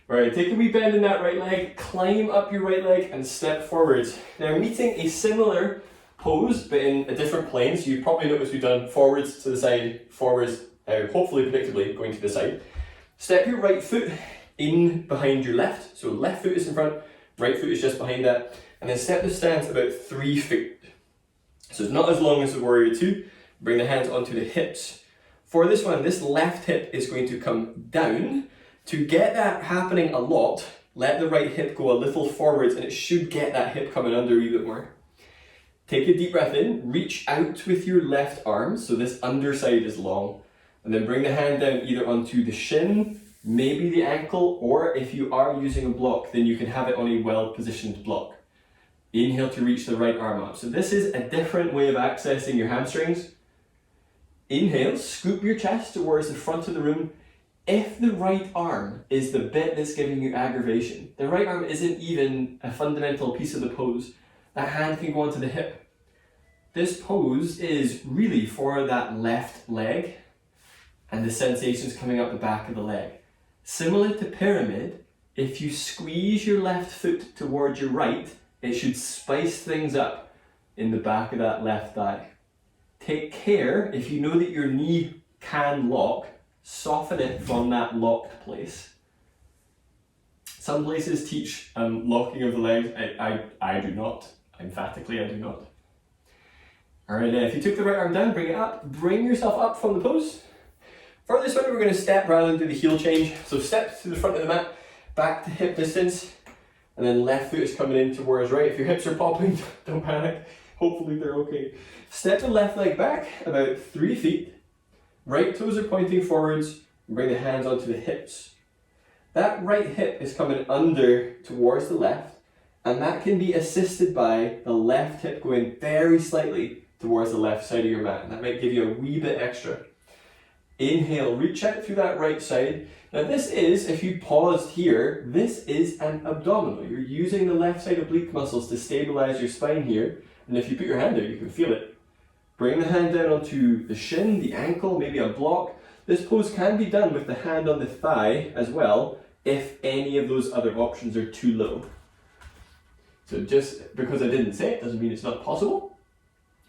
Alright, take a wee bend in that right leg, climb up your right leg and step forwards. Now meeting a similar pose but in a different plane, so you've probably noticed we've done forwards to the side, forwards, hopefully predictably going to the side. Step your right foot in behind your left, so left foot is in front, right foot is just behind that, and then step the stance about 3 feet. So it's not as long as the warrior 2. Bring the hands onto the hips. For this one, this left hip is going to come down. To get that happening a lot, let the right hip go a little forwards, and it should get that hip coming under a wee bit more. Take a deep breath in, reach out with your left arm, so this underside is long, and then bring the hand down either onto the shin, maybe the ankle, or if you are using a block, then you can have it on a well-positioned block. Inhale to reach the right arm up. So this is a different way of accessing your hamstrings. Inhale, scoop your chest towards the front of the room. If the right arm is the bit that's giving you aggravation, the right arm isn't even a fundamental piece of the pose, that hand can go onto the hip. This pose is really for that left leg and the sensations coming up the back of the leg. Similar to pyramid, if you squeeze your left foot towards your right, it should spice things up in the back of that left thigh. Take care, if you know that your knee can lock, soften it from that locked place. Some places teach locking of the legs. I do not. Emphatically, I do not. Alright, if you took the right arm down, bring it up. Bring yourself up from the pose. For this one, we're going to step rather than do the heel change. So step to the front of the mat, back to hip distance, and then left foot is coming in towards right. If your hips are popping, don't panic. Hopefully they're okay. Step the left leg back about 3 feet. Right toes are pointing forwards. And bring the hands onto the hips. That right hip is coming under towards the left, and that can be assisted by the left hip going very slightly towards the left side of your mat. That might give you a wee bit extra. Inhale, reach out through that right side. Now this is, if you paused here, this is an abdominal. You're using the left side oblique muscles to stabilize your spine here. And if you put your hand there, you can feel it. Bring the hand down onto the shin, the ankle, maybe a block. This pose can be done with the hand on the thigh as well, if any of those other options are too low. So just because I didn't say it doesn't mean it's not possible.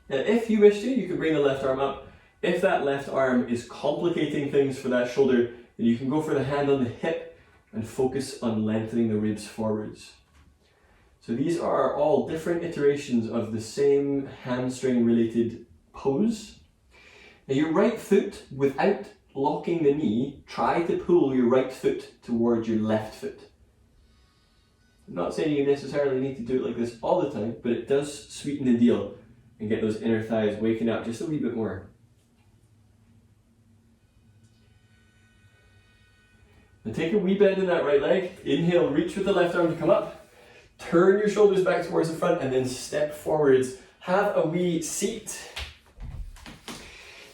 Now if you wish to, you can bring the left arm up. If that left arm is complicating things for that shoulder, then you can go for the hand on the hip and focus on lengthening the ribs forwards. So these are all different iterations of the same hamstring related pose. Now your right foot, without locking the knee, try to pull your right foot towards your left foot. I'm not saying you necessarily need to do it like this all the time, but it does sweeten the deal and get those inner thighs waking up just a wee bit more. And take a wee bend in that right leg. Inhale, reach with the left arm to come up. Turn your shoulders back towards the front and then step forwards. Have a wee seat.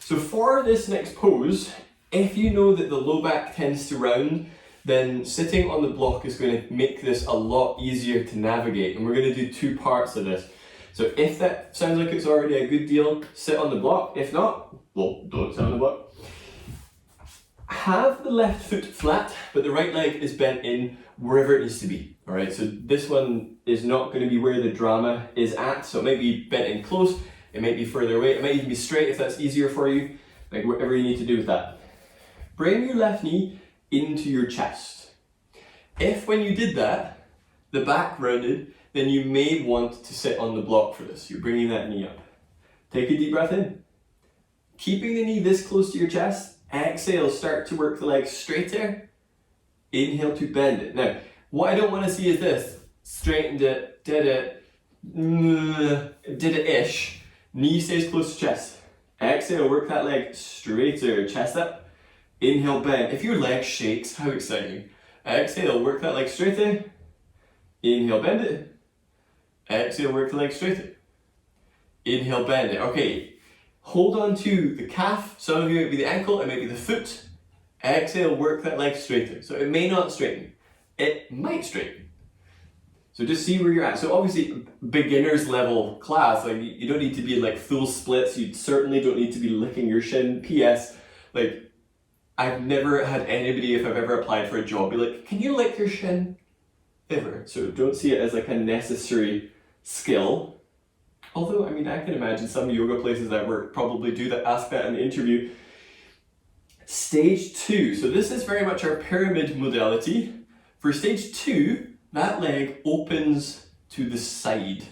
So for this next pose, if you know that the low back tends to round, then sitting on the block is going to make this a lot easier to navigate. And we're going to do 2 parts of this. So if that sounds like it's already a good deal, sit on the block. If not, well, don't sit on the block. Have the left foot flat, but the right leg is bent in wherever it needs to be. All right, so this one is not going to be where the drama is at. So it might be bent in close, it might be further away, it might even be straight if that's easier for you, like whatever you need to do with that. Bring your left knee into your chest. If when you did that, the back rounded, then you may want to sit on the block for this. You're bringing that knee up. Take a deep breath in. Keeping the knee this close to your chest, exhale, start to work the legs straighter. Inhale to bend it. Now, what I don't want to see is this. Straightened it, did it-ish. Knee stays close to chest. Exhale, work that leg straighter, chest up. Inhale, bend. If your leg shakes, how exciting. Exhale, work that leg straighter. Inhale, bend it. Exhale, work the leg straighter. Inhale, bend it. Okay. Hold on to the calf. Some of you, it might be the ankle, it might be the foot. Exhale, work that leg straighter. So it may not straighten. It might straighten. So just see where you're at. So obviously, beginner's level class, like you don't need to be in like full splits. You certainly don't need to be licking your shin. P.S. Like, I've never had anybody, if I've ever applied for a job, be like, can you lick your shin? Ever. So don't see it as like a necessary skill. Although, I mean, I can imagine some yoga places I work probably do that, ask that in the interview. Stage 2. So this is very much our pyramid modality. For stage 2, that leg opens to the side.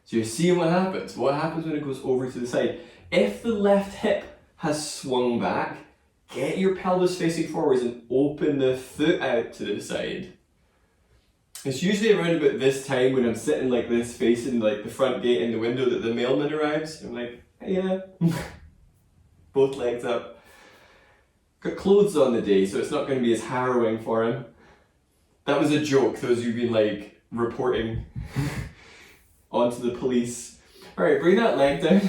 So you're seeing what happens. What happens when it goes over to the side? If the left hip has swung back, get your pelvis facing forwards and open the foot out to the side. It's usually around about this time when I'm sitting like this, facing like the front gate in the window, that the mailman arrives. I'm like, hey, yeah. Both legs up. Got clothes on the day, so it's not going to be as harrowing for him. That was a joke, those of you been like reporting onto the police. Alright, bring that leg down.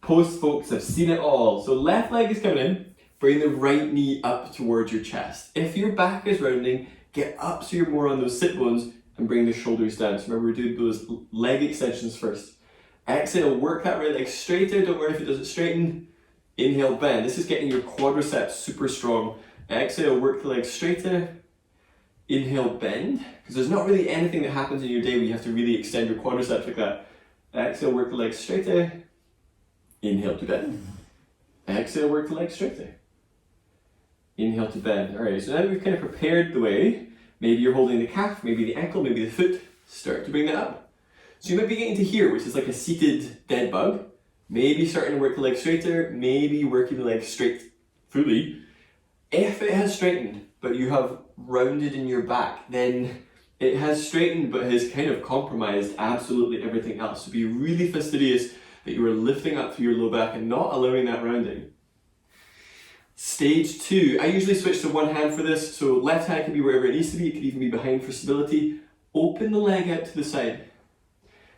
Post folks have seen it all. So left leg is coming in, bring the right knee up towards your chest. If your back is rounding, get up so you're more on those sit bones and bring the shoulders down. So remember, we're doing those leg extensions first. Exhale, work that right leg straighter. Don't worry if it doesn't straighten. Inhale, bend. This is getting your quadriceps super strong. Exhale, work the leg straighter. Inhale, bend. Because there's not really anything that happens in your day where you have to really extend your quadriceps like that. Exhale, work the leg straighter. Inhale to bend. Exhale, work the leg straighter. Inhale to bend. Alright, so now we've kind of prepared the way. Maybe you're holding the calf, maybe the ankle, maybe the foot. Start to bring that up. So you might be getting to here, which is like a seated dead bug. Maybe starting to work the leg straighter, maybe working the leg straight fully. If it has straightened, but you have rounded in your back, then it has straightened but has kind of compromised absolutely everything else. So be really fastidious that you are lifting up through your low back and not allowing that rounding. Stage 2, I usually switch to one hand for this, so left hand can be wherever it needs to be, it could even be behind for stability. Open the leg out to the side.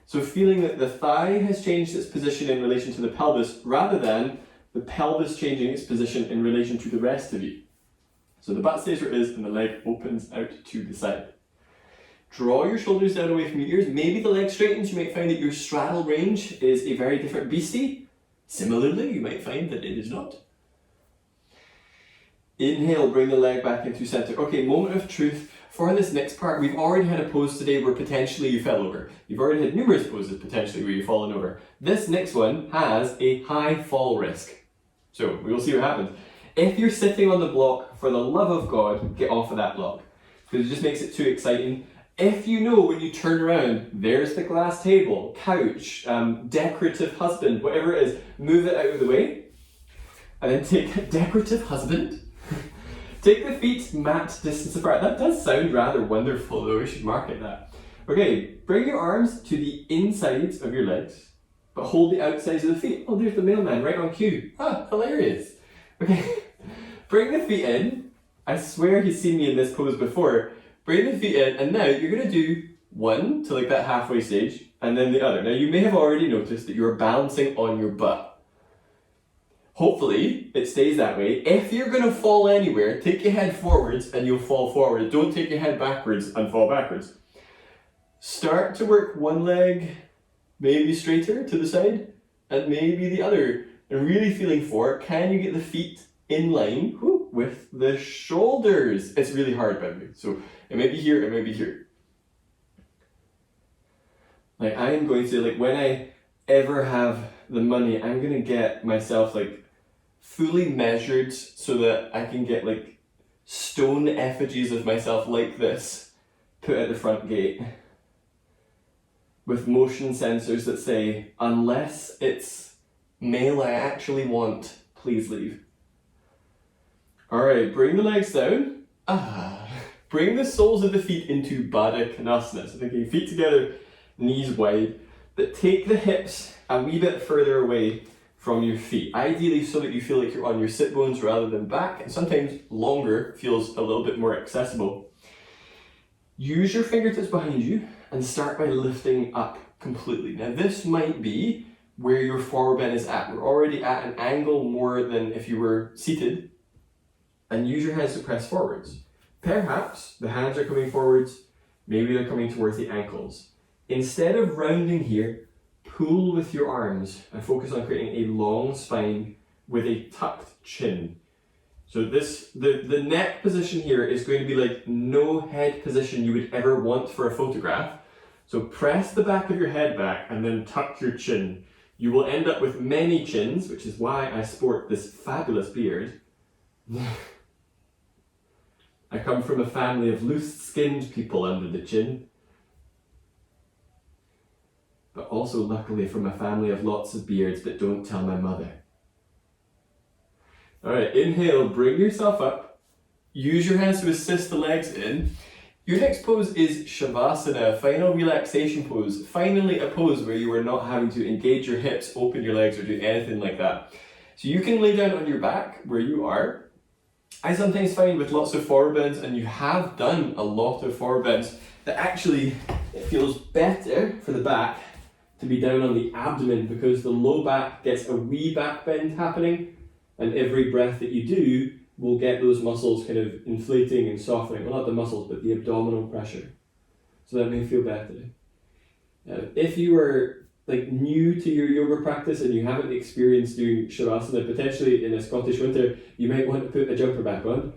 So feeling that the thigh has changed its position in relation to the pelvis, rather than the pelvis changing its position in relation to the rest of you. So the butt stays where it is and the leg opens out to the side. Draw your shoulders down away from your ears. Maybe the leg straightens. You might find that your straddle range is a very different beastie. Similarly, you might find that it is not. Inhale, bring the leg back into center. Okay, moment of truth. For this next part, we've already had a pose today where potentially you fell over. You've already had numerous poses potentially where you've fallen over. This next one has a high fall risk. So we'll see what happens. If you're sitting on the block, for the love of God, get off of that block. Because it just makes it too exciting. If you know when you turn around, there's the glass table, couch, decorative husband, whatever it is, move it out of the way. And then take a decorative husband. Take the feet mat distance apart. That does sound rather wonderful though, we should market that. Okay, bring your arms to the insides of your legs, but hold the outsides of the feet. Oh, there's the mailman right on cue. Ah, hilarious. Okay, bring the feet in. I swear he's seen me in this pose before. Bring the feet in, and now you're going to do one to like that halfway stage, and then the other. Now you may have already noticed that you're balancing on your butt. Hopefully it stays that way. If you're going to fall anywhere, take your head forwards and you'll fall forward. Don't take your head backwards and fall backwards. Start to work one leg maybe straighter to the side and maybe the other. And really feeling for, can you get the feet in line with the shoulders? It's really hard, by the way. So it may be here, it may be here. Like I am going to, like when I ever have the money, I'm going to get myself like fully measured so that I can get like stone effigies of myself like this put at the front gate with motion sensors that say, unless it's male I actually want, please leave. Alright, bring the legs down. Bring the soles of the feet into Baddha Konasana. So thinking feet together, knees wide, but take the hips a wee bit further away from your feet. Ideally so that you feel like you're on your sit bones rather than back, and sometimes longer feels a little bit more accessible. Use your fingertips behind you and start by lifting up completely. Now this might be where your forward bend is at. We're already at an angle more than if you were seated, and use your hands to press forwards. Perhaps the hands are coming forwards, Maybe they're coming towards the ankles. Instead of rounding here, pull with your arms and focus on creating a long spine with a tucked chin. So the neck position here is going to be like no head position you would ever want for a photograph. So press the back of your head back and then tuck your chin. You will end up with many chins, which is why I sport this fabulous beard. I come from a family of loose-skinned people under the chin, but also luckily from a family of lots of beards, but don't tell my mother. Alright, inhale, bring yourself up. Use your hands to assist the legs in. Your next pose is Shavasana, final relaxation pose. Finally a pose where you are not having to engage your hips, open your legs, or do anything like that. So you can lay down on your back where you are. I sometimes find with lots of forward bends, and you have done a lot of forward bends, that actually it feels better for the back to be down on the abdomen because the low back gets a wee back bend happening, and every breath that you do will get those muscles kind of inflating and softening. Well, not the muscles, but the abdominal pressure. So that may feel better. If you are like new to your yoga practice and you haven't experienced doing Shavasana, potentially in a Scottish winter, you might want to put a jumper back on.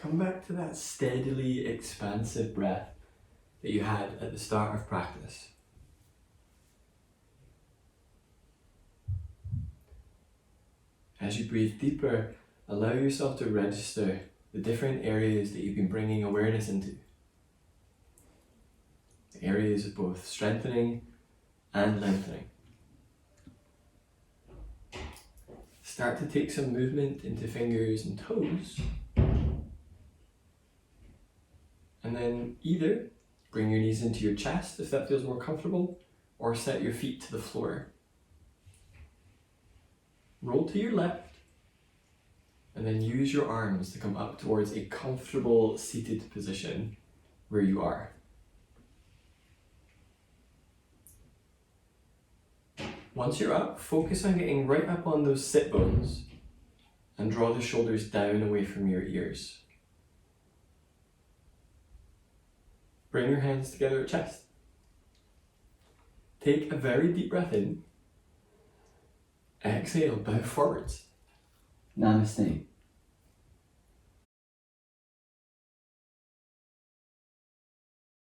Come back to that steadily expansive breath that you had at the start of practice. As you breathe deeper, allow yourself to register the different areas that you've been bringing awareness into. Areas of both strengthening and lengthening. Start to take some movement into fingers and toes. And then either bring your knees into your chest if that feels more comfortable, or set your feet to the floor. Roll to your left, and then use your arms to come up towards a comfortable seated position where you are. Once you're up, focus on getting right up on those sit bones and draw the shoulders down away from your ears. Bring your hands together at chest. Take a very deep breath in. Exhale, bow forwards. Namaste.